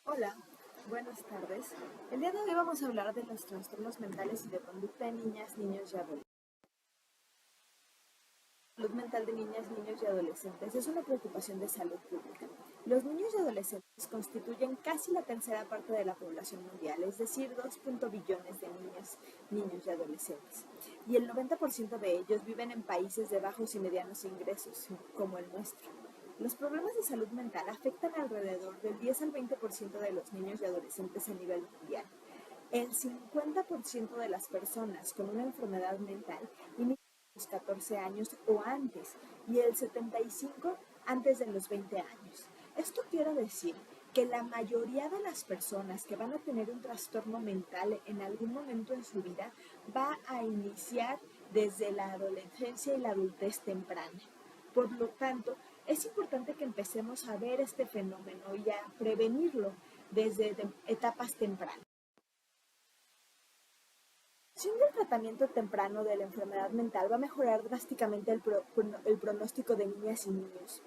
Hola, buenas tardes. El día de hoy vamos a hablar de los trastornos mentales y de conducta en niñas, niños y adolescentes. La salud mental de niñas, niños y adolescentes es una preocupación de salud pública. Los niños y adolescentes constituyen casi la tercera parte de la población mundial, es decir, 2 billones de niñas, niños y adolescentes. Y el 90% de ellos viven en países de bajos y medianos ingresos, como el nuestro. Los problemas de salud mental afectan alrededor del 10 al 20% de los niños y adolescentes a nivel mundial. El 50% de las personas con una enfermedad mental inicia a los 14 años o antes y el 75% antes de los 20 años. Esto quiere decir que la mayoría de las personas que van a tener un trastorno mental en algún momento en su vida va a iniciar desde la adolescencia y la adultez temprana. Por lo tanto, es importante que empecemos a ver este fenómeno y a prevenirlo desde etapas tempranas. Siendo el tratamiento temprano de la enfermedad mental va a mejorar drásticamente el pronóstico de niñas y niños.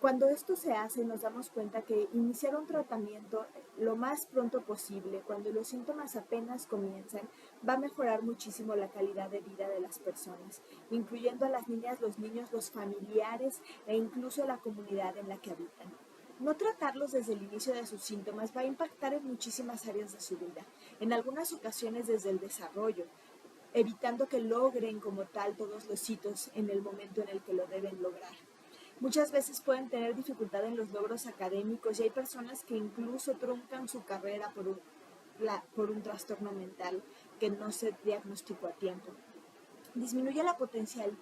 Cuando esto se hace, nos damos cuenta que iniciar un tratamiento lo más pronto posible, cuando los síntomas apenas comienzan, va a mejorar muchísimo la calidad de vida de las personas, incluyendo a las niñas, los niños, los familiares e incluso la comunidad en la que habitan. No tratarlos desde el inicio de sus síntomas va a impactar en muchísimas áreas de su vida, en algunas ocasiones desde el desarrollo, evitando que logren como tal todos los hitos en el momento en el que lo deben lograr. Muchas veces pueden tener dificultad en los logros académicos y hay personas que incluso truncan su carrera por un trastorno mental que no se diagnosticó a tiempo. Disminuye la potencial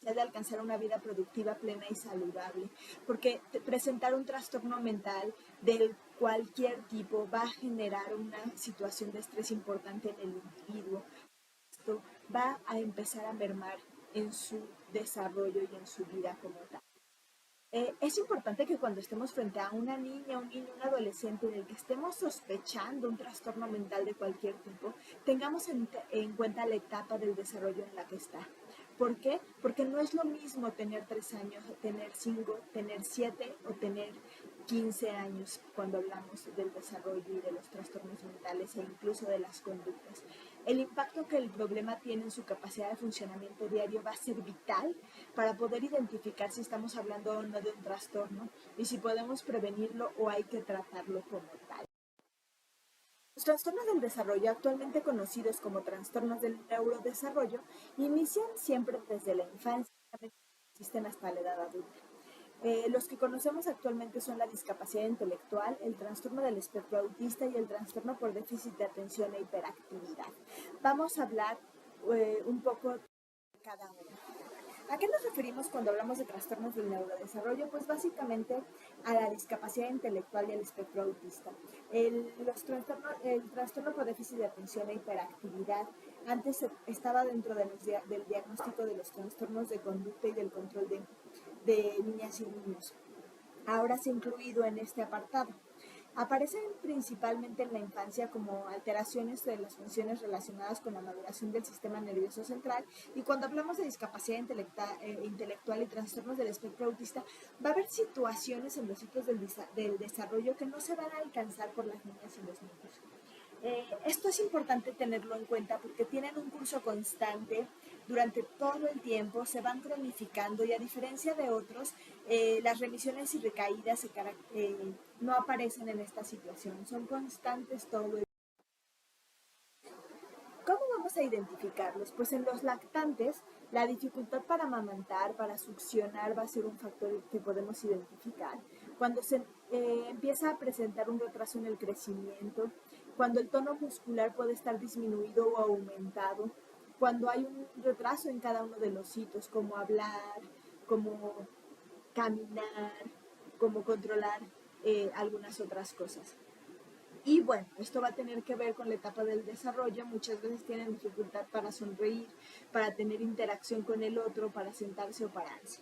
de alcanzar una vida productiva, plena y saludable, porque presentar un trastorno mental de cualquier tipo va a generar una situación de estrés importante en el individuo. Esto va a empezar a mermar en su desarrollo y en su vida como tal. Es importante que cuando estemos frente a una niña, un niño, un adolescente en el que estemos sospechando un trastorno mental de cualquier tipo, tengamos en cuenta la etapa del desarrollo en la que está. ¿Por qué? Porque no es lo mismo tener 3 años, tener 5, tener 7 o tener 15 años cuando hablamos del desarrollo y de los trastornos mentales e incluso de las conductas. El impacto que el problema tiene en su capacidad de funcionamiento diario va a ser vital para poder identificar si estamos hablando o no de un trastorno y si podemos prevenirlo o hay que tratarlo como tal. Los trastornos del desarrollo, actualmente conocidos como trastornos del neurodesarrollo, inician siempre desde la infancia y existen hasta la edad adulta. Los que conocemos actualmente son la discapacidad intelectual, el trastorno del espectro autista y el trastorno por déficit de atención e hiperactividad. Vamos a hablar un poco de cada uno. ¿A qué nos referimos cuando hablamos de trastornos del neurodesarrollo? Pues básicamente a la discapacidad intelectual y al espectro autista. El trastorno por déficit de atención e hiperactividad antes estaba dentro del diagnóstico de los trastornos de conducta y del control de niñas y niños. Ahora se ha incluido en este apartado. Aparecen principalmente en la infancia como alteraciones de las funciones relacionadas con la maduración del sistema nervioso central, y cuando hablamos de discapacidad intelectual y trastornos del espectro autista, va a haber situaciones en los hitos del desarrollo que no se van a alcanzar por las niñas y los niños. Esto es importante tenerlo en cuenta porque tienen un curso constante durante todo el tiempo, se van cronificando y a diferencia de otros, las remisiones y recaídas no aparecen en esta situación, son constantes todo el tiempo. ¿Cómo vamos a identificarlos? Pues en los lactantes, la dificultad para amamantar, para succionar, va a ser un factor que podemos identificar. Cuando se empieza a presentar un retraso en el crecimiento, cuando el tono muscular puede estar disminuido o aumentado, cuando hay un retraso en cada uno de los hitos, como hablar, como caminar, como controlar algunas otras cosas. Y bueno, esto va a tener que ver con la etapa del desarrollo. Muchas veces tienen dificultad para sonreír, para tener interacción con el otro, para sentarse o pararse.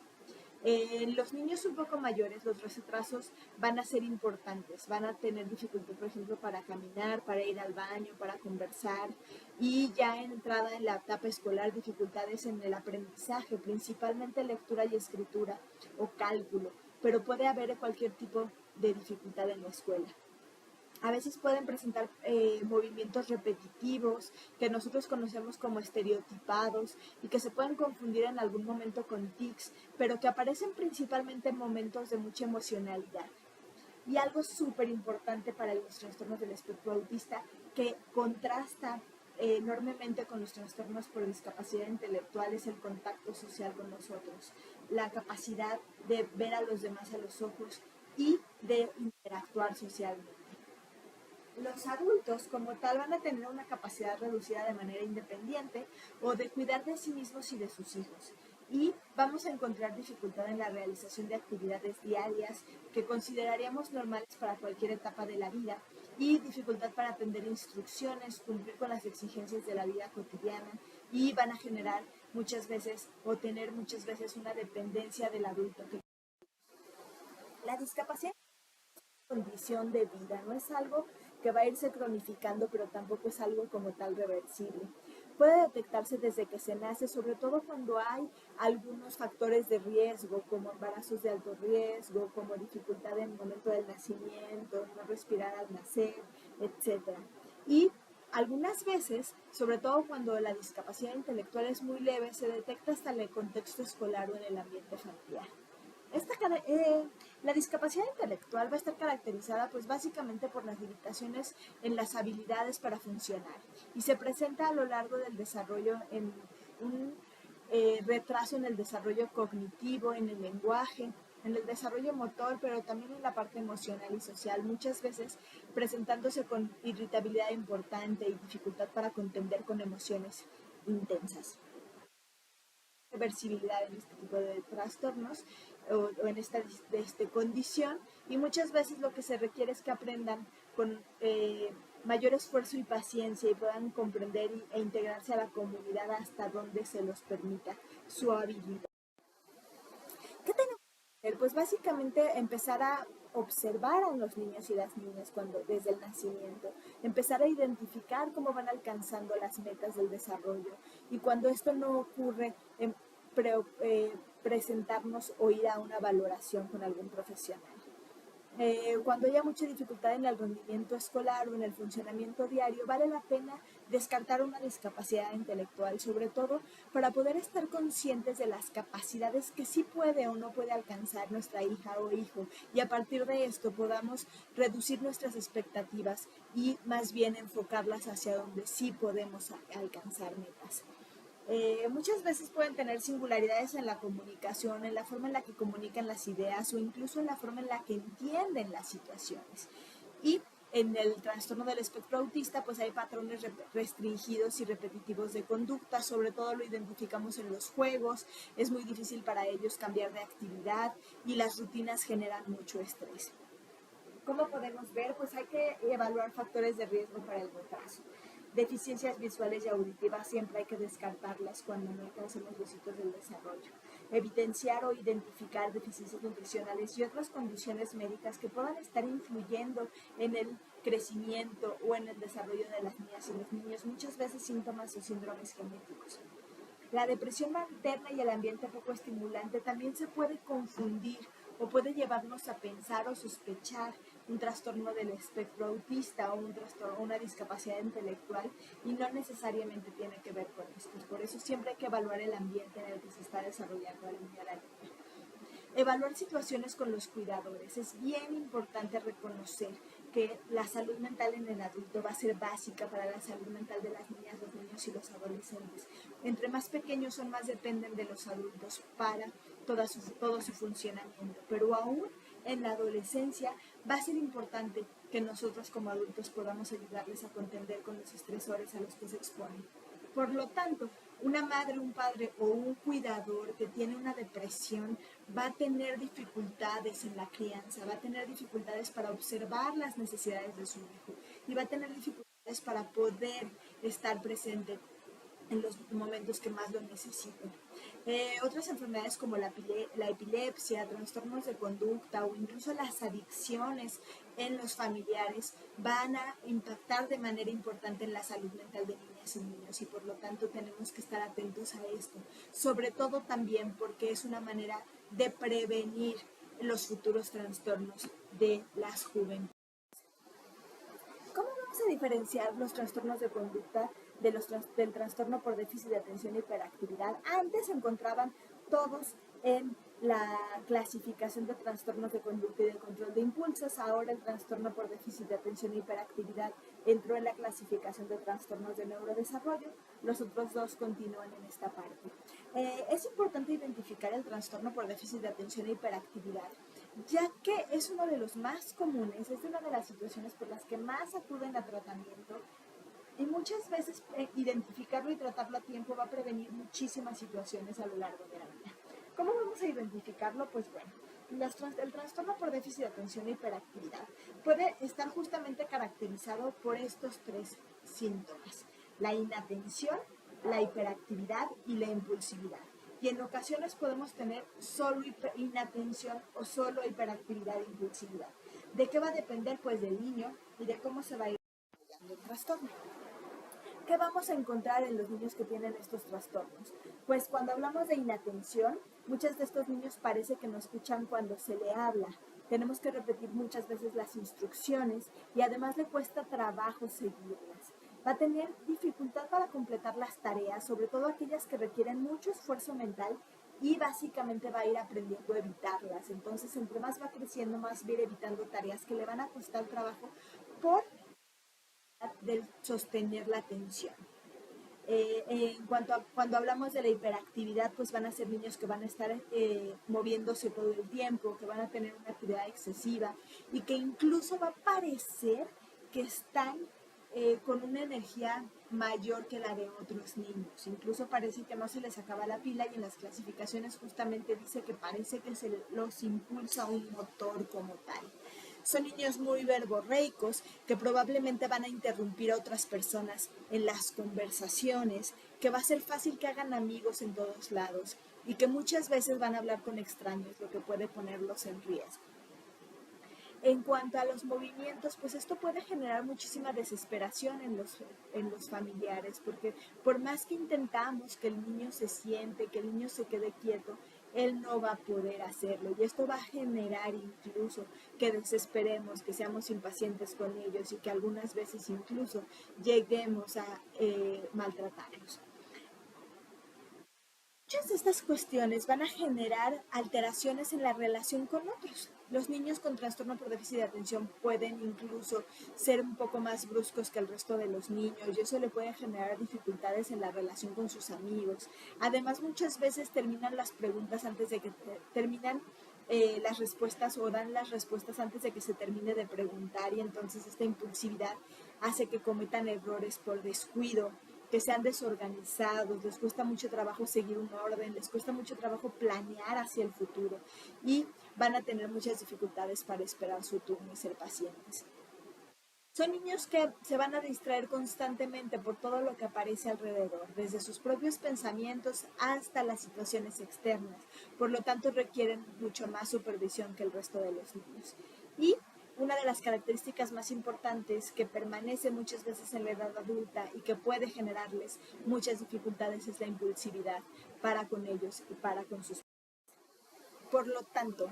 En los niños un poco mayores, los retrasos van a ser importantes. Van a tener dificultad, por ejemplo, para caminar, para ir al baño, para conversar. Y ya entrada en la etapa escolar, dificultades en el aprendizaje, principalmente lectura y escritura o cálculo. Pero puede haber cualquier tipo de dificultad en la escuela. A veces pueden presentar movimientos repetitivos que nosotros conocemos como estereotipados y que se pueden confundir en algún momento con tics, pero que aparecen principalmente en momentos de mucha emocionalidad. Y algo súper importante para los trastornos del espectro autista que contrasta enormemente con los trastornos por discapacidad intelectual es el contacto social con nosotros, la capacidad de ver a los demás a los ojos y de interactuar socialmente. Los adultos como tal van a tener una capacidad reducida de manera independiente o de cuidar de sí mismos y de sus hijos. Y vamos a encontrar dificultad en la realización de actividades diarias que consideraríamos normales para cualquier etapa de la vida y dificultad para atender instrucciones, cumplir con las exigencias de la vida cotidiana y van a generar muchas veces o tener muchas veces una dependencia del adulto. La discapacidad condición de vida, no es algo que va a irse cronificando, pero tampoco es algo como tal reversible. Puede detectarse desde que se nace, sobre todo cuando hay algunos factores de riesgo, como embarazos de alto riesgo, como dificultad en el momento del nacimiento, no respirar al nacer, etc. Y algunas veces, sobre todo cuando la discapacidad intelectual es muy leve, se detecta hasta en el contexto escolar o en el ambiente familiar. Esta, la discapacidad intelectual va a estar caracterizada pues básicamente por las limitaciones en las habilidades para funcionar y se presenta a lo largo del desarrollo en un retraso en el desarrollo cognitivo, en el lenguaje, en el desarrollo motor, pero también en la parte emocional y social, muchas veces presentándose con irritabilidad importante y dificultad para contender con emociones intensas. Reversibilidad en este tipo de trastornos o en esta condición y muchas veces lo que se requiere es que aprendan con mayor esfuerzo y paciencia y puedan comprender e integrarse a la comunidad hasta donde se los permita su habilidad. ¿Qué tenemos que hacer? Pues básicamente empezar a observar a los niños y las niñas cuando desde el nacimiento, empezar a identificar cómo van alcanzando las metas del desarrollo y cuando esto no ocurre, pre, presentarnos o ir a una valoración con algún profesional. Cuando haya mucha dificultad en el rendimiento escolar o en el funcionamiento diario, vale la pena descartar una discapacidad intelectual, sobre todo para poder estar conscientes de las capacidades que sí puede o no puede alcanzar nuestra hija o hijo y a partir de esto podamos reducir nuestras expectativas y más bien enfocarlas hacia donde sí podemos alcanzar metas. Muchas veces pueden tener singularidades en la comunicación, en la forma en la que comunican las ideas o incluso en la forma en la que entienden las situaciones. Y en el trastorno del espectro autista, pues hay patrones restringidos y repetitivos de conducta, sobre todo lo identificamos en los juegos, es muy difícil para ellos cambiar de actividad y las rutinas generan mucho estrés. ¿Cómo podemos ver? Pues hay que evaluar factores de riesgo para el retraso. Deficiencias visuales y auditivas siempre hay que descartarlas cuando no alcancemos los hitos del desarrollo. Evidenciar o identificar deficiencias nutricionales y otras condiciones médicas que puedan estar influyendo en el crecimiento o en el desarrollo de las niñas y los niños, muchas veces síntomas o síndromes genéticos. La depresión materna y el ambiente poco estimulante también se puede confundir o puede llevarnos a pensar o sospechar un trastorno del espectro autista o un trastorno, una discapacidad intelectual y no necesariamente tiene que ver con esto. Por eso siempre hay que evaluar el ambiente en el que se está desarrollando el niño o la niña. Evaluar situaciones con los cuidadores. Es bien importante reconocer que la salud mental en el adulto va a ser básica para la salud mental de las niñas, los niños y los adolescentes. Entre más pequeños son, más dependen de los adultos para todo su funcionamiento. Pero aún en la adolescencia va a ser importante que nosotros como adultos podamos ayudarles a contender con los estresores a los que se exponen. Por lo tanto, una madre, un padre o un cuidador que tiene una depresión va a tener dificultades en la crianza, va a tener dificultades para observar las necesidades de su hijo y va a tener dificultades para poder estar presente en los momentos que más lo necesiten. Otras enfermedades como la epilepsia, trastornos de conducta o incluso las adicciones en los familiares van a impactar de manera importante en la salud mental de niñas y niños y por lo tanto tenemos que estar atentos a esto, sobre todo también porque es una manera de prevenir los futuros trastornos de las juventudes. Vamos a diferenciar los trastornos de conducta del trastorno por déficit de atención e hiperactividad. Antes se encontraban todos en la clasificación de trastornos de conducta y de control de impulsos. Ahora el trastorno por déficit de atención e hiperactividad entró en la clasificación de trastornos de neurodesarrollo. Los otros dos continúan en esta parte. Es importante identificar el trastorno por déficit de atención e hiperactividad, ya que es uno de los más comunes, es una de las situaciones por las que más acuden a tratamiento, y muchas veces identificarlo y tratarlo a tiempo va a prevenir muchísimas situaciones a lo largo de la vida. ¿Cómo vamos a identificarlo? Pues bueno, el trastorno por déficit de atención e hiperactividad puede estar justamente caracterizado por estos tres síntomas: la inatención, la hiperactividad y la impulsividad. Y en ocasiones podemos tener solo inatención o solo hiperactividad e impulsividad. ¿De qué va a depender? Pues del niño y de cómo se va a ir desarrollando el trastorno. ¿Qué vamos a encontrar en los niños que tienen estos trastornos? Pues cuando hablamos de inatención, muchos de estos niños parece que no escuchan cuando se le habla. Tenemos que repetir muchas veces las instrucciones y además le cuesta trabajo seguirlas. Va a tener dificultad para completar las tareas, sobre todo aquellas que requieren mucho esfuerzo mental, y básicamente va a ir aprendiendo a evitarlas. Entonces, entre más va creciendo, más va a ir evitando tareas que le van a costar trabajo por del sostener la atención. Cuando hablamos de la hiperactividad, pues van a ser niños que van a estar moviéndose todo el tiempo, que van a tener una actividad excesiva y que incluso va a parecer que están con una energía mayor que la de otros niños. Incluso parece que no se les acaba la pila, y en las clasificaciones justamente dice que parece que se los impulsa un motor como tal. Son niños muy verborreicos que probablemente van a interrumpir a otras personas en las conversaciones, que va a ser fácil que hagan amigos en todos lados y que muchas veces van a hablar con extraños, lo que puede ponerlos en riesgo. En cuanto a los movimientos, pues esto puede generar muchísima desesperación en los familiares, porque por más que intentamos que el niño se siente, que el niño se quede quieto, él no va a poder hacerlo, y esto va a generar incluso que desesperemos, que seamos impacientes con ellos y que algunas veces incluso lleguemos a maltratarlos. Muchas de estas cuestiones van a generar alteraciones en la relación con otros. Los niños con trastorno por déficit de atención pueden incluso ser un poco más bruscos que el resto de los niños, y eso le puede generar dificultades en la relación con sus amigos. Además, muchas veces terminan las preguntas antes de que terminan las respuestas, o dan las respuestas antes de que se termine de preguntar, y entonces esta impulsividad hace que cometan errores por descuido, que sean desorganizados, les cuesta mucho trabajo seguir un orden, les cuesta mucho trabajo planear hacia el futuro, y van a tener muchas dificultades para esperar su turno y ser pacientes. Son niños que se van a distraer constantemente por todo lo que aparece alrededor, desde sus propios pensamientos hasta las situaciones externas. Por lo tanto, requieren mucho más supervisión que el resto de los niños. Y una de las características más importantes que permanece muchas veces en la edad adulta y que puede generarles muchas dificultades es la impulsividad para con ellos y para con sus. Por lo tanto,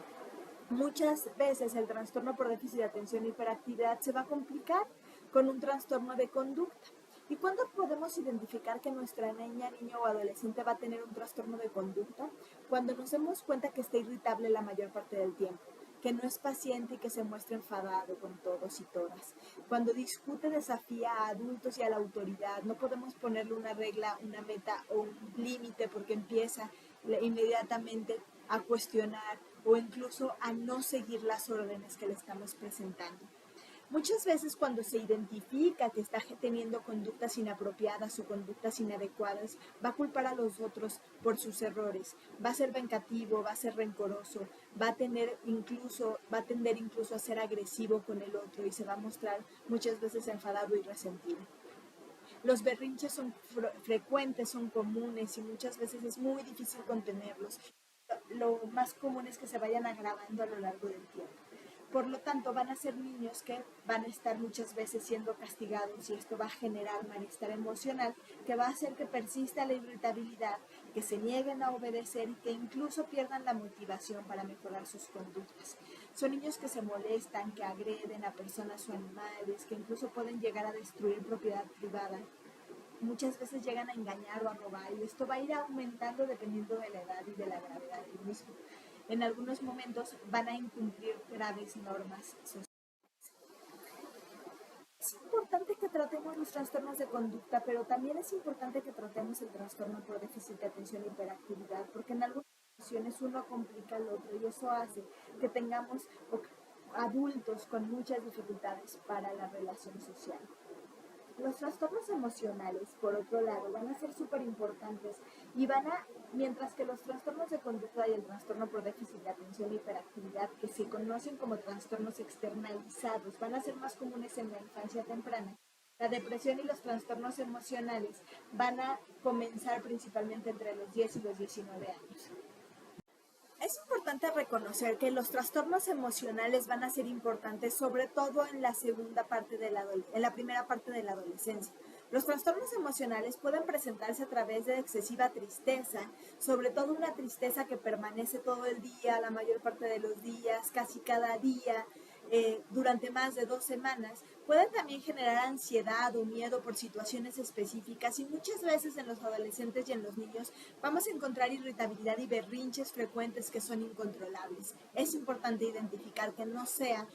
muchas veces el trastorno por déficit de atención e hiperactividad se va a complicar con un trastorno de conducta. ¿Y cuándo podemos identificar que nuestra niña, niño o adolescente va a tener un trastorno de conducta? Cuando nos demos cuenta que está irritable la mayor parte del tiempo, que no es paciente y que se muestra enfadado con todos y todas. Cuando discute, desafía a adultos y a la autoridad. No podemos ponerle una regla, una meta o un límite, porque empieza inmediatamente a cuestionar o incluso a no seguir las órdenes que le estamos presentando. Muchas veces, cuando se identifica que está teniendo conductas inapropiadas o conductas inadecuadas, va a culpar a los otros por sus errores, va a ser vengativo, va a ser rencoroso, va a tender incluso a ser agresivo con el otro, y se va a mostrar muchas veces enfadado y resentido. Los berrinches son frecuentes, son comunes, y muchas veces es muy difícil contenerlos. Lo más común es que se vayan agravando a lo largo del tiempo. Por lo tanto, van a ser niños que van a estar muchas veces siendo castigados, y esto va a generar malestar emocional, que va a hacer que persista la irritabilidad, que se nieguen a obedecer y que incluso pierdan la motivación para mejorar sus conductas. Son niños que se molestan, que agreden a personas o animales, que incluso pueden llegar a destruir propiedad privada. Muchas veces llegan a engañar o a robar y esto va a ir aumentando dependiendo de la edad y de la gravedad del mismo. En algunos momentos van a incumplir graves normas sociales. Es importante que tratemos los trastornos de conducta, pero también es importante que tratemos el trastorno por déficit de atención e hiperactividad, porque en algunas ocasiones uno complica al otro y eso hace que tengamos adultos con muchas dificultades para la relación social. Los trastornos emocionales, por otro lado, van a ser súper importantes y mientras que los trastornos de conducta y el trastorno por déficit de atención e hiperactividad, que se conocen como trastornos externalizados, van a ser más comunes en la infancia temprana, la depresión y los trastornos emocionales van a comenzar principalmente entre los 10 y los 19 años. Es importante reconocer que los trastornos emocionales van a ser importantes, sobre todo en la primera parte de la adolescencia. Los trastornos emocionales pueden presentarse a través de excesiva tristeza, sobre todo una tristeza que permanece todo el día, la mayor parte de los días, casi cada día, durante más de 2 semanas. Pueden también generar ansiedad o miedo por situaciones específicas y muchas veces en los adolescentes y en los niños vamos a encontrar irritabilidad y berrinches frecuentes que son incontrolables. Es importante identificar que no sea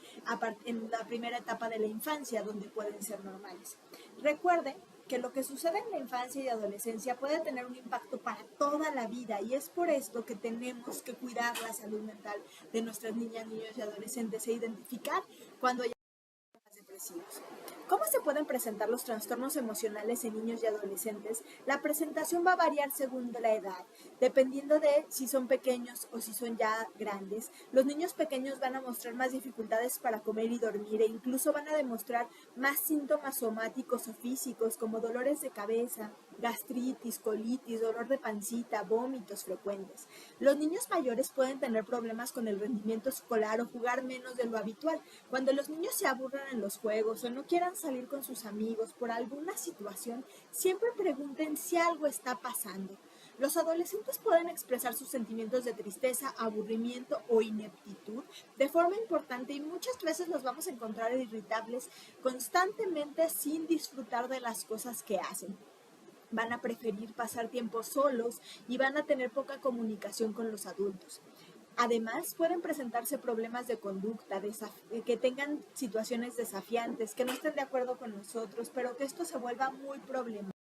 en la primera etapa de la infancia donde pueden ser normales. Recuerden que lo que sucede en la infancia y adolescencia puede tener un impacto para toda la vida y es por esto que tenemos que cuidar la salud mental de nuestras niñas, niños y adolescentes e identificar cuando hay depresivos. ¿Cómo se pueden presentar los trastornos emocionales en niños y adolescentes? La presentación va a variar según la edad, dependiendo de si son pequeños o si son ya grandes. Los niños pequeños van a mostrar más dificultades para comer y dormir e incluso van a demostrar más síntomas somáticos o físicos como dolores de cabeza, gastritis, colitis, dolor de pancita, vómitos frecuentes. Los niños mayores pueden tener problemas con el rendimiento escolar o jugar menos de lo habitual. Cuando los niños se aburran en los juegos o no quieran salir con sus amigos por alguna situación, siempre pregunten si algo está pasando. Los adolescentes pueden expresar sus sentimientos de tristeza, aburrimiento o ineptitud de forma importante y muchas veces los vamos a encontrar irritables constantemente sin disfrutar de las cosas que hacen. Van a preferir pasar tiempo solos y van a tener poca comunicación con los adultos. Además, pueden presentarse problemas de conducta, que tengan situaciones desafiantes, que no estén de acuerdo con nosotros, pero que esto se vuelva muy problemático.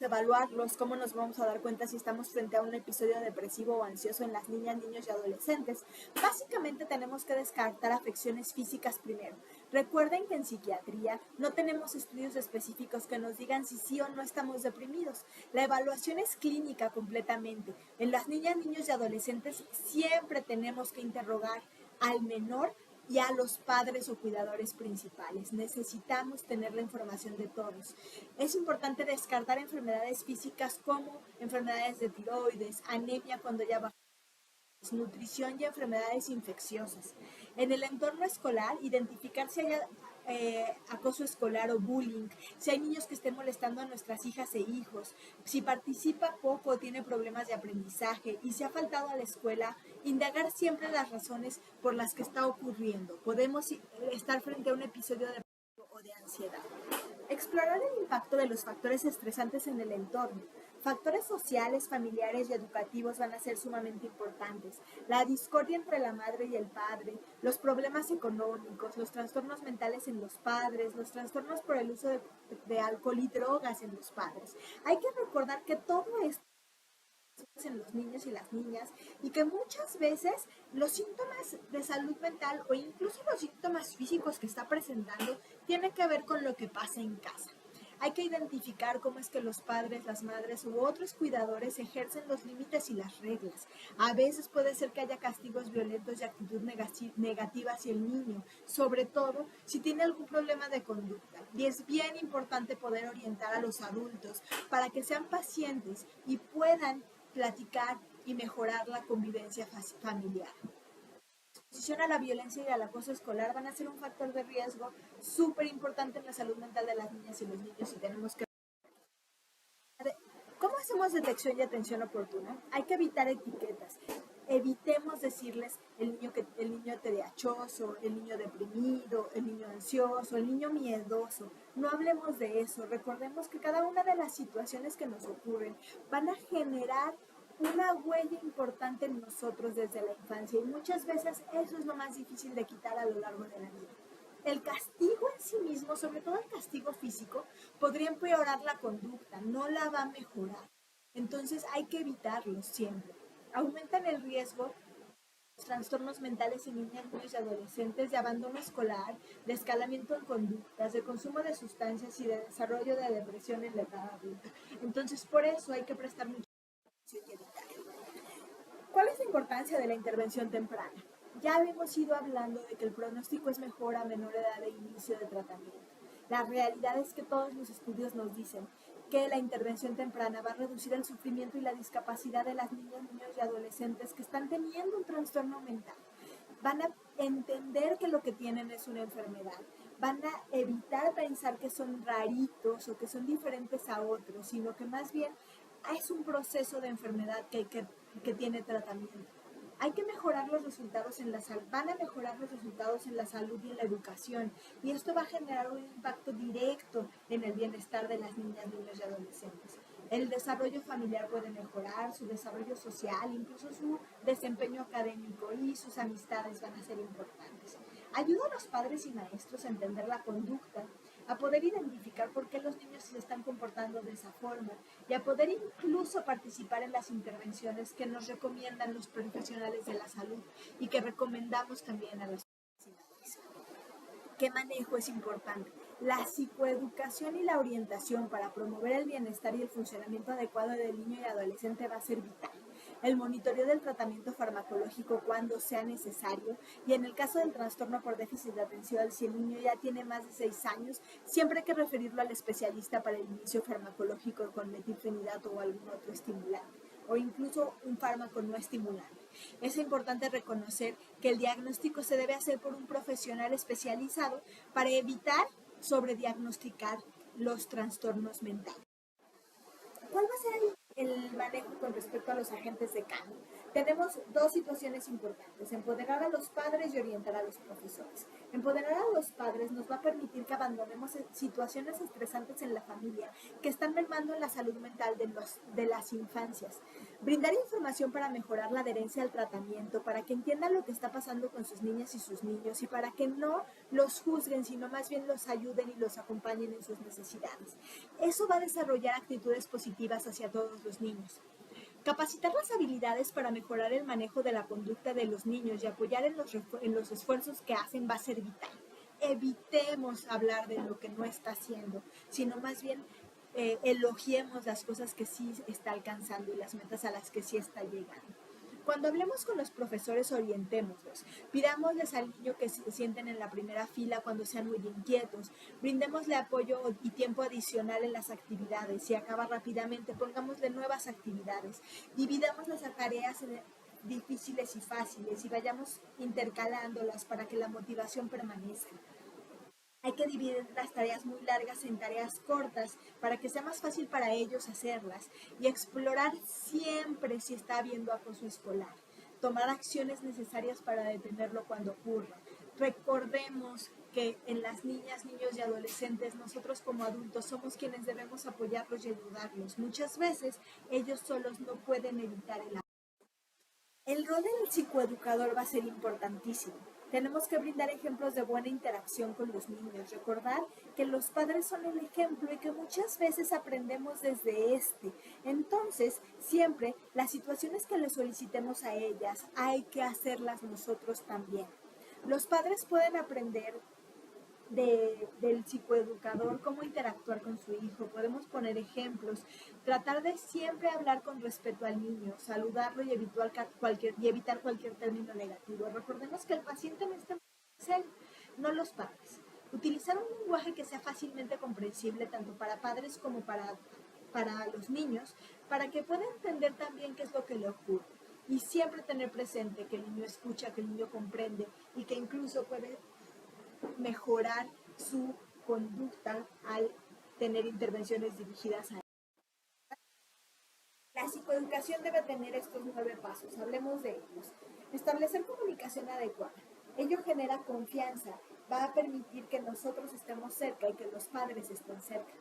Evaluarlos, cómo nos vamos a dar cuenta si estamos frente a un episodio depresivo o ansioso en las niñas, niños y adolescentes. Básicamente tenemos que descartar afecciones físicas primero. Recuerden que en psiquiatría no tenemos estudios específicos que nos digan si sí o no estamos deprimidos. La evaluación es clínica completamente. En las niñas, niños y adolescentes siempre tenemos que interrogar al menor y a los padres o cuidadores principales. Necesitamos tener la información de todos. Es importante descartar enfermedades físicas como enfermedades de tiroides, anemia cuando ya bajó, nutrición y enfermedades infecciosas. En el entorno escolar, identificar si hay acoso escolar o bullying, si hay niños que estén molestando a nuestras hijas e hijos, si participa poco o tiene problemas de aprendizaje y si ha faltado a la escuela, indagar siempre las razones por las que está ocurriendo. Podemos estar frente a un episodio de o de ansiedad. Explorar el impacto de los factores estresantes en el entorno. Factores sociales, familiares y educativos van a ser sumamente importantes. La discordia entre la madre y el padre, los problemas económicos, los trastornos mentales en los padres, los trastornos por el uso de alcohol y drogas en los padres. Hay que recordar que todo esto en los niños y las niñas y que muchas veces los síntomas de salud mental o incluso los síntomas físicos que está presentando tienen que ver con lo que pasa en casa. Hay que identificar cómo es que los padres, las madres u otros cuidadores ejercen los límites y las reglas. A veces puede ser que haya castigos violentos y actitud negativa hacia el niño, sobre todo si tiene algún problema de conducta. Y es bien importante poder orientar a los adultos para que sean pacientes y puedan platicar y mejorar la convivencia familiar. La exposición a la violencia y al acoso escolar van a ser un factor de riesgo súper importante en la salud mental de las niñas y los niños y tenemos que... ¿Cómo hacemos detección y atención oportuna? Hay que evitar etiquetas. evitemos decirles el niño TDAHoso, el niño deprimido, el niño ansioso, el niño miedoso. No hablemos de eso. Recordemos que cada una de las situaciones que nos ocurren van a generar una huella importante en nosotros desde la infancia y muchas veces eso es lo más difícil de quitar a lo largo de la vida. El castigo en sí mismo, sobre todo el castigo físico, podría empeorar la conducta, no la va a mejorar. Entonces hay que evitarlo siempre. Aumentan el riesgo los trastornos mentales en niñas, niños y adolescentes, de abandono escolar, de escalamiento en conductas, de consumo de sustancias y de desarrollo de depresión en la edad adulta. Entonces, por eso hay que prestar mucha atención y evitar. ¿Cuál es la importancia de la intervención temprana? Ya hemos ido hablando de que el pronóstico es mejor a menor edad de inicio de tratamiento. La realidad es que todos los estudios nos dicen que la intervención temprana va a reducir el sufrimiento y la discapacidad de las niñas, niños y adolescentes que están teniendo un trastorno mental. Van a entender que lo que tienen es una enfermedad. Van a evitar pensar que son raritos o que son diferentes a otros, sino que más bien es un proceso de enfermedad que tiene tratamiento. Hay que mejorar los resultados en la salud, van a mejorar los resultados en la salud y en la educación, y esto va a generar un impacto directo en el bienestar de las niñas, niños y adolescentes. El desarrollo familiar puede mejorar, su desarrollo social, incluso su desempeño académico y sus amistades van a ser importantes. Ayuda a los padres y maestros a entender la conducta, a poder identificar por qué los niños se están comportando de esa forma y a poder incluso participar en las intervenciones que nos recomiendan los profesionales de la salud y que recomendamos también a las personas. ¿Qué manejo es importante? La psicoeducación y la orientación para promover el bienestar y el funcionamiento adecuado del niño y adolescente va a ser vital. El monitoreo del tratamiento farmacológico cuando sea necesario y en el caso del trastorno por déficit de atención, si el niño ya tiene más de 6 años, siempre hay que referirlo al especialista para el inicio farmacológico con metilfenidato o algún otro estimulante o incluso un fármaco no estimulante. Es importante reconocer que el diagnóstico se debe hacer por un profesional especializado para evitar sobrediagnosticar los trastornos mentales. ¿Cuál va a ser el manejo con respecto a los agentes de cambio? Tenemos dos situaciones importantes: empoderar a los padres y orientar a los profesores. Empoderar a los padres nos va a permitir que abandonemos situaciones estresantes en la familia que están mermando en la salud mental de las infancias. Brindar información para mejorar la adherencia al tratamiento, para que entiendan lo que está pasando con sus niñas y sus niños y para que no los juzguen, sino más bien los ayuden y los acompañen en sus necesidades. Eso va a desarrollar actitudes positivas hacia todos los niños. Capacitar las habilidades para mejorar el manejo de la conducta de los niños y apoyar en los esfuerzos que hacen va a ser vital. Evitemos hablar de lo que no está haciendo, sino más bien elogiemos las cosas que sí está alcanzando y las metas a las que sí está llegando. Cuando hablemos con los profesores, orientémoslos. Pidámosles al niño que se sienten en la primera fila cuando sean muy inquietos. Brindémosle apoyo y tiempo adicional en las actividades. Si acaba rápidamente, pongámosle nuevas actividades. Dividamos las tareas en difíciles y fáciles y vayamos intercalándolas para que la motivación permanezca. Hay que dividir las tareas muy largas en tareas cortas para que sea más fácil para ellos hacerlas y explorar siempre si está habiendo acoso escolar. Tomar acciones necesarias para detenerlo cuando ocurra. Recordemos que en las niñas, niños y adolescentes, nosotros como adultos somos quienes debemos apoyarlos y ayudarlos. Muchas veces ellos solos no pueden evitar el acoso. El rol del psicoeducador va a ser importantísimo. Tenemos que brindar ejemplos de buena interacción con los niños, recordar que los padres son el ejemplo y que muchas veces aprendemos desde este. Entonces, siempre las situaciones que les solicitemos a ellas hay que hacerlas nosotros también. Los padres pueden aprender del psicoeducador, cómo interactuar con su hijo. Podemos poner ejemplos, tratar de siempre hablar con respeto al niño, saludarlo y evitar cualquier término negativo. Recordemos que el paciente en este momento es él, no los padres. Utilizar un lenguaje que sea fácilmente comprensible tanto para padres como para los niños, para que pueda entender también qué es lo que le ocurre. Y siempre tener presente que el niño escucha, que el niño comprende y que incluso puede mejorar su conducta al tener intervenciones dirigidas a La psicoeducación debe tener estos 9 pasos, hablemos de ellos. Establecer comunicación adecuada. Ello genera confianza, va a permitir que nosotros estemos cerca y que los padres estén cerca.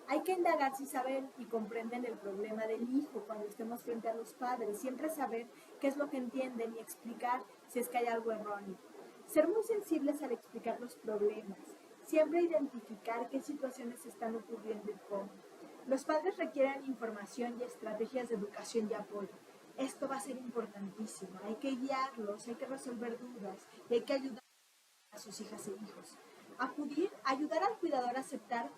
Hay que indagar si saben y comprenden el problema del hijo cuando estemos frente a los padres, siempre saber qué es lo que entienden y explicar si es que hay algo erróneo. Ser muy sensibles al explicar los problemas, siempre identificar qué situaciones están ocurriendo y cómo. Los padres requieren información y estrategias de educación y apoyo. Esto va a ser importantísimo. Hay que guiarlos, hay que resolver dudas y hay que ayudar a sus hijas e hijos. Ayudar al cuidador a aceptar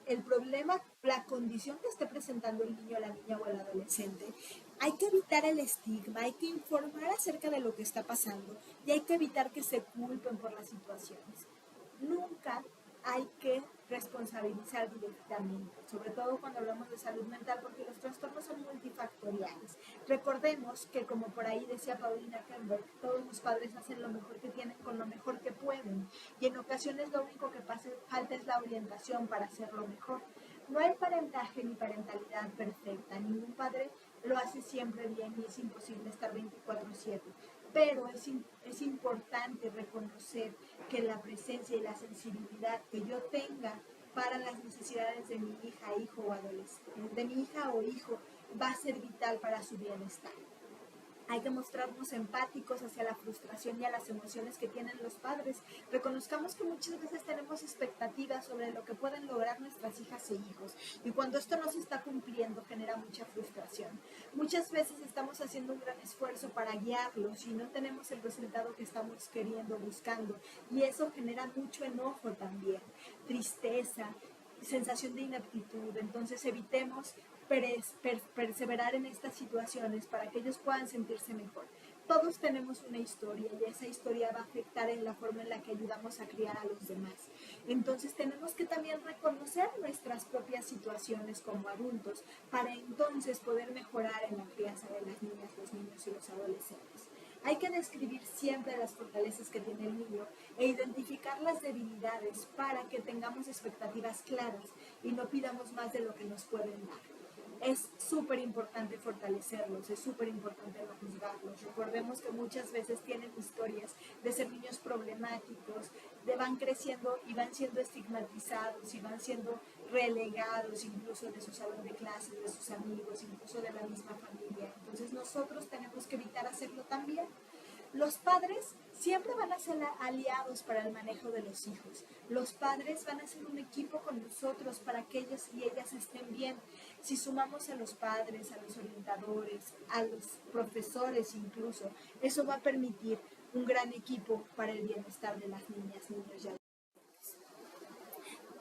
el problema, la condición que esté presentando el niño, la niña o el adolescente. Hay que evitar el estigma, hay que informar acerca de lo que está pasando y hay que evitar que se culpen por las situaciones. Nunca hay que responsabilizar directamente, sobre todo cuando hablamos de salud mental, porque los trastornos son multifactoriales. Recordemos que, como por ahí decía Paulina Kemberg, todos los padres hacen lo mejor que tienen con lo mejor que pueden, y en ocasiones lo único que falta es la orientación para hacerlo mejor. No hay parentaje ni parentalidad perfecta, ningún padre lo hace siempre bien y es imposible estar 24/7. Pero es importante reconocer que la presencia y la sensibilidad que yo tenga para las necesidades de mi hija, hijo o adolescente, de mi hija o hijo, va a ser vital para su bienestar. Hay que mostrarnos empáticos hacia la frustración y a las emociones que tienen los padres. Reconozcamos que muchas veces tenemos expectativas sobre lo que pueden lograr nuestras hijas e hijos. Y cuando esto no se está cumpliendo, genera mucha frustración. Muchas veces estamos haciendo un gran esfuerzo para guiarlos y no tenemos el resultado que estamos queriendo, buscando. Y eso genera mucho enojo también, tristeza, sensación de inaptitud. Entonces evitemos perseverar en estas situaciones para que ellos puedan sentirse mejor. Todos tenemos una historia y esa historia va a afectar en la forma en la que ayudamos a criar a los demás. Entonces tenemos que también reconocer nuestras propias situaciones como adultos para entonces poder mejorar en la crianza de las niñas, los niños y los adolescentes. Hay que describir siempre las fortalezas que tiene el niño e identificar las debilidades para que tengamos expectativas claras y no pidamos más de lo que nos pueden dar. Es súper importante fortalecerlos, es súper importante no juzgarlos. Recordemos que muchas veces tienen historias de ser niños problemáticos, van creciendo y van siendo estigmatizados y van siendo relegados incluso de su salón de clases, de sus amigos, incluso de la misma familia. Entonces nosotros tenemos que evitar hacerlo también. Los padres siempre van a ser aliados para el manejo de los hijos. Los padres van a ser un equipo con nosotros para que ellos y ellas estén bien. Si sumamos a los padres, a los orientadores, a los profesores incluso, eso va a permitir un gran equipo para el bienestar de las niñas, niños y adolescentes.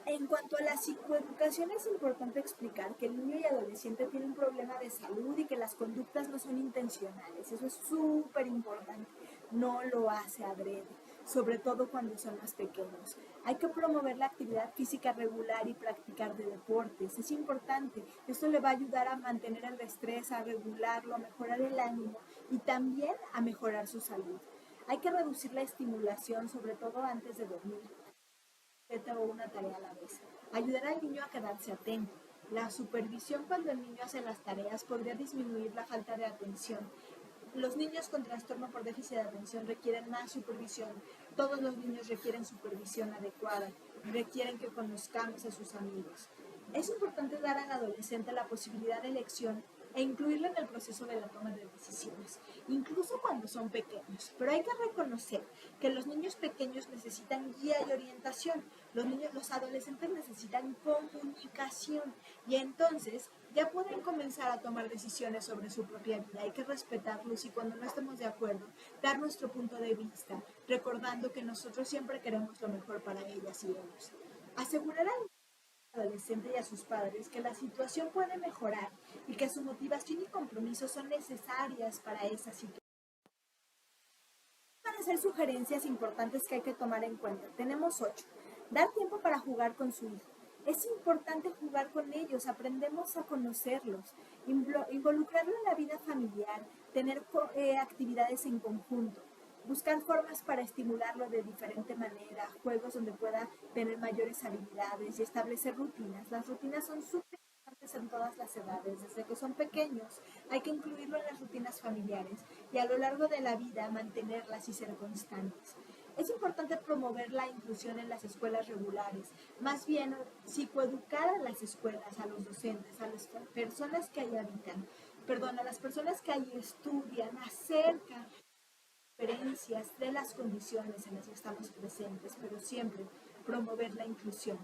En cuanto a la psicoeducación, es importante explicar que el niño y adolescente tiene un problema de salud y que las conductas no son intencionales. Eso es súper importante. No lo hace adrede, sobre todo cuando son más pequeños. Hay que promover la actividad física regular y practicar de deportes. Es importante. Esto le va a ayudar a mantener el estrés, a regularlo, a mejorar el ánimo y también a mejorar su salud. Hay que reducir la estimulación, sobre todo antes de dormir o una tarea a la vez. Ayudar al niño a quedarse atento. La supervisión cuando el niño hace las tareas podría disminuir la falta de atención. Los niños con trastorno por déficit de atención requieren más supervisión. Todos los niños requieren supervisión adecuada, requieren que conozcamos a sus amigos. Es importante dar al adolescente la posibilidad de elección e incluirlo en el proceso de la toma de decisiones, incluso cuando son pequeños. Pero hay que reconocer que los niños pequeños necesitan guía y orientación, los adolescentes necesitan comunicación y entonces ya pueden comenzar a tomar decisiones sobre su propia vida. Hay que respetarlos y cuando no estemos de acuerdo, dar nuestro punto de vista, recordando que nosotros siempre queremos lo mejor para ellas y ellos. Asegurar al adolescente y a sus padres que la situación puede mejorar y que su motivación y compromiso son necesarias para esa situación. Van a ser sugerencias importantes que hay que tomar en cuenta. Tenemos 8. Dar tiempo para jugar con su hijo. Es importante jugar con ellos, aprendemos a conocerlos, involucrarlo en la vida familiar, tener actividades en conjunto, buscar formas para estimularlo de diferente manera, juegos donde pueda tener mayores habilidades y establecer rutinas. Las rutinas son súper importantes en todas las edades, desde que son pequeños. Hay que incluirlo en las rutinas familiares y a lo largo de la vida mantenerlas y ser constantes. Es importante promover la inclusión en las escuelas regulares, más bien psicoeducar a las escuelas, a los docentes, a las personas que ahí habitan, a las personas que ahí estudian acerca diferencias de las condiciones en las que estamos presentes, pero siempre promover la inclusión,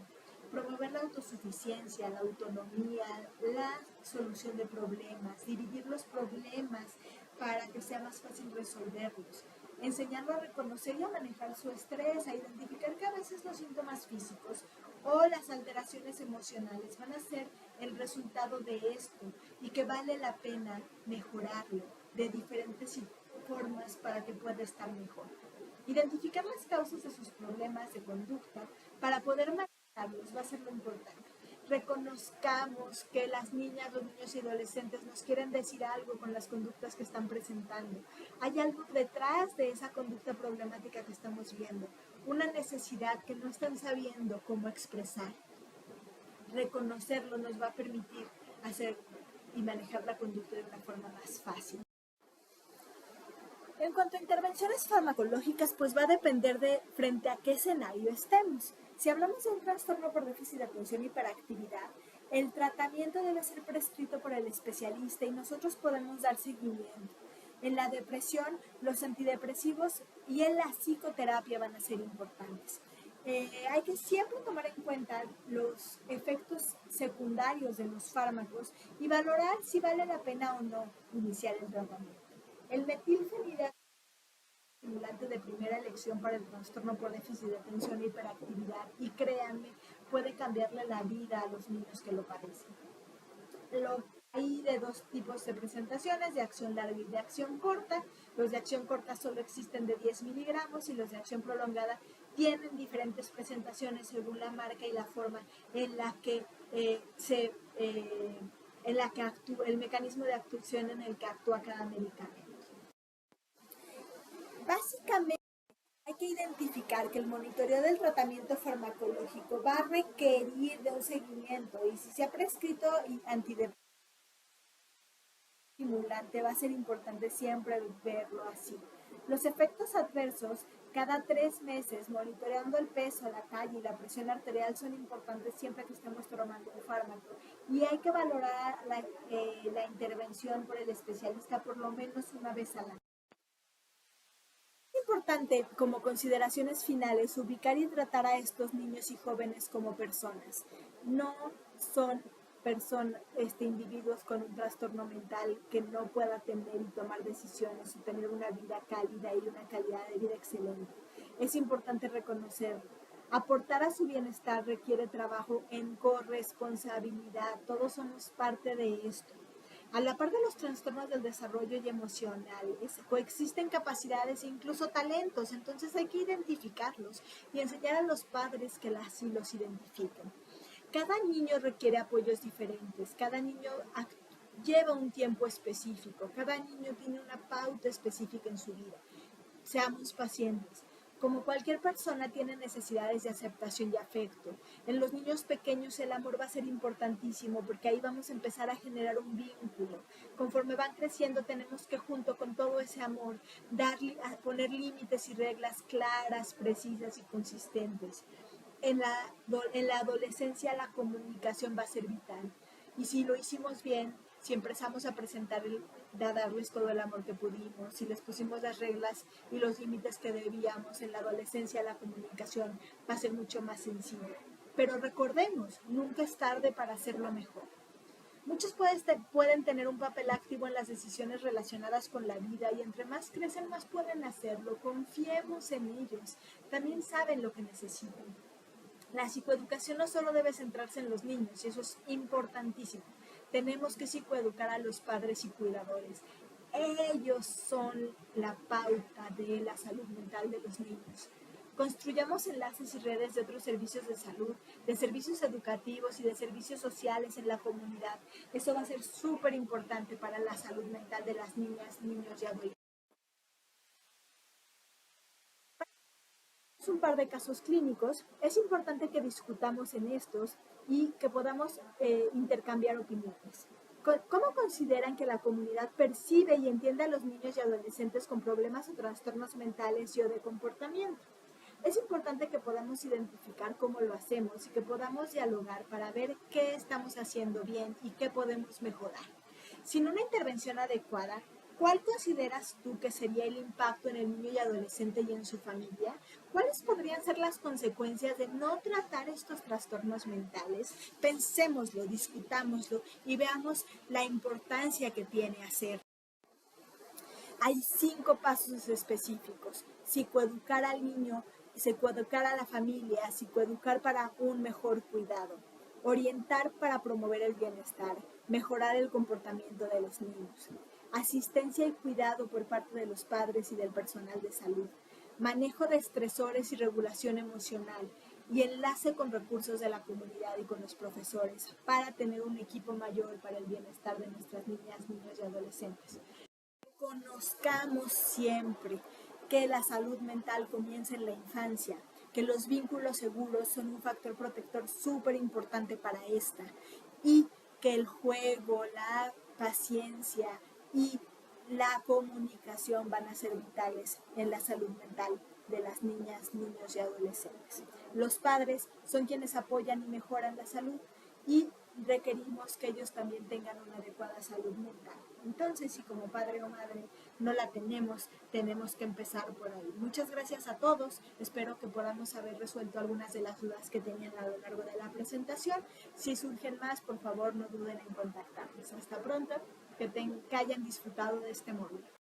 promover la autosuficiencia, la autonomía, la solución de problemas, dividir los problemas para que sea más fácil resolverlos, enseñarlo a reconocer y a manejar su estrés, a identificar que a veces los síntomas físicos o las alteraciones emocionales van a ser el resultado de esto y que vale la pena mejorarlo de diferentes formas para que pueda estar mejor. Identificar las causas de sus problemas de conducta para poder manejarlos va a ser lo importante. Reconozcamos que las niñas, los niños y adolescentes nos quieren decir algo con las conductas que están presentando. Hay algo detrás de esa conducta problemática que estamos viendo, una necesidad que no están sabiendo cómo expresar. Reconocerlo nos va a permitir hacer y manejar la conducta de una forma más fácil. En cuanto a intervenciones farmacológicas, pues va a depender de frente a qué escenario estemos. Si hablamos de un trastorno por déficit de atención y hiperactividad, el tratamiento debe ser prescrito por el especialista y nosotros podemos dar seguimiento. En la depresión, los antidepresivos y en la psicoterapia van a ser importantes. Hay que siempre tomar en cuenta los efectos secundarios de los fármacos y valorar si vale la pena o no iniciar el tratamiento. El metilfenidato, estimulante de primera elección para el trastorno por déficit de atención e hiperactividad, y créanme, puede cambiarle la vida a los niños que lo padecen. Hay de dos tipos de presentaciones, de acción larga y de acción corta. Los de acción corta solo existen de 10 miligramos y los de acción prolongada tienen diferentes presentaciones según la marca y la forma en la que actúa, el mecanismo de actuación en el que actúa cada medicamento. Básicamente, hay que identificar que el monitoreo del tratamiento farmacológico va a requerir de un seguimiento y si se ha prescrito antidepresivo estimulante, va a ser importante siempre verlo así. Los efectos adversos cada 3 meses, monitoreando el peso, la talla y la presión arterial son importantes siempre que estemos tomando un fármaco y hay que valorar la intervención por el especialista por lo menos una vez al año. Es importante, como consideraciones finales, ubicar y tratar a estos niños y jóvenes como personas. No son individuos con un trastorno mental que no pueda atender y tomar decisiones y tener una vida cálida y una calidad de vida excelente. Es importante reconocerlo. Aportar a su bienestar requiere trabajo en corresponsabilidad. Todos somos parte de esto. A la par de los trastornos del desarrollo y emocionales, coexisten capacidades e incluso talentos, entonces hay que identificarlos y enseñar a los padres que así los identifiquen. Cada niño requiere apoyos diferentes, cada niño lleva un tiempo específico, cada niño tiene una pauta específica en su vida. Seamos pacientes. Como cualquier persona tiene necesidades de aceptación y afecto. En los niños pequeños el amor va a ser importantísimo porque ahí vamos a empezar a generar un vínculo. Conforme van creciendo tenemos que junto con todo ese amor poner límites y reglas claras, precisas y consistentes. En la adolescencia la comunicación va a ser vital. Y si lo hicimos bien, si empezamos a darles todo el amor que pudimos, si les pusimos las reglas y los límites que debíamos, en la adolescencia la comunicación va a ser mucho más sencilla. Pero recordemos, nunca es tarde para hacerlo mejor. Muchos pueden tener un papel activo en las decisiones relacionadas con la vida y entre más crecen, más pueden hacerlo. Confiemos en ellos. También saben lo que necesitan. La psicoeducación no solo debe centrarse en los niños, y eso es importantísimo. Tenemos que psicoeducar a los padres y cuidadores. Ellos son la pauta de la salud mental de los niños. Construyamos enlaces y redes de otros servicios de salud, de servicios educativos y de servicios sociales en la comunidad. Eso va a ser súper importante para la salud mental de las niñas, niños y adolescentes. Un par de casos clínicos, es importante que discutamos en estos y que podamos intercambiar opiniones. ¿Cómo consideran que la comunidad percibe y entiende a los niños y adolescentes con problemas o trastornos mentales y o de comportamiento? Es importante que podamos identificar cómo lo hacemos y que podamos dialogar para ver qué estamos haciendo bien y qué podemos mejorar. Sin una intervención adecuada, ¿cuál consideras tú que sería el impacto en el niño y adolescente y en su familia? ¿Cuáles podrían ser las consecuencias de no tratar estos trastornos mentales? Pensémoslo, discutámoslo y veamos la importancia que tiene hacer. Hay 5 pasos específicos. Psicoeducar al niño, psicoeducar a la familia, psicoeducar para un mejor cuidado, orientar para promover el bienestar, mejorar el comportamiento de los niños, asistencia y cuidado por parte de los padres y del personal de salud, manejo de estresores y regulación emocional, y enlace con recursos de la comunidad y con los profesores para tener un equipo mayor para el bienestar de nuestras niñas, niños y adolescentes. Conozcamos siempre que la salud mental comienza en la infancia, que los vínculos seguros son un factor protector súper importante para esta y que el juego, la paciencia y la comunicación van a ser vitales en la salud mental de las niñas, niños y adolescentes. Los padres son quienes apoyan y mejoran la salud y requerimos que ellos también tengan una adecuada salud mental. Entonces, si como padre o madre no la tenemos, tenemos que empezar por ahí. Muchas gracias a todos. Espero que podamos haber resuelto algunas de las dudas que tenían a lo largo de la presentación. Si surgen más, por favor, no duden en contactarnos. Hasta pronto. Que hayan disfrutado de este módulo.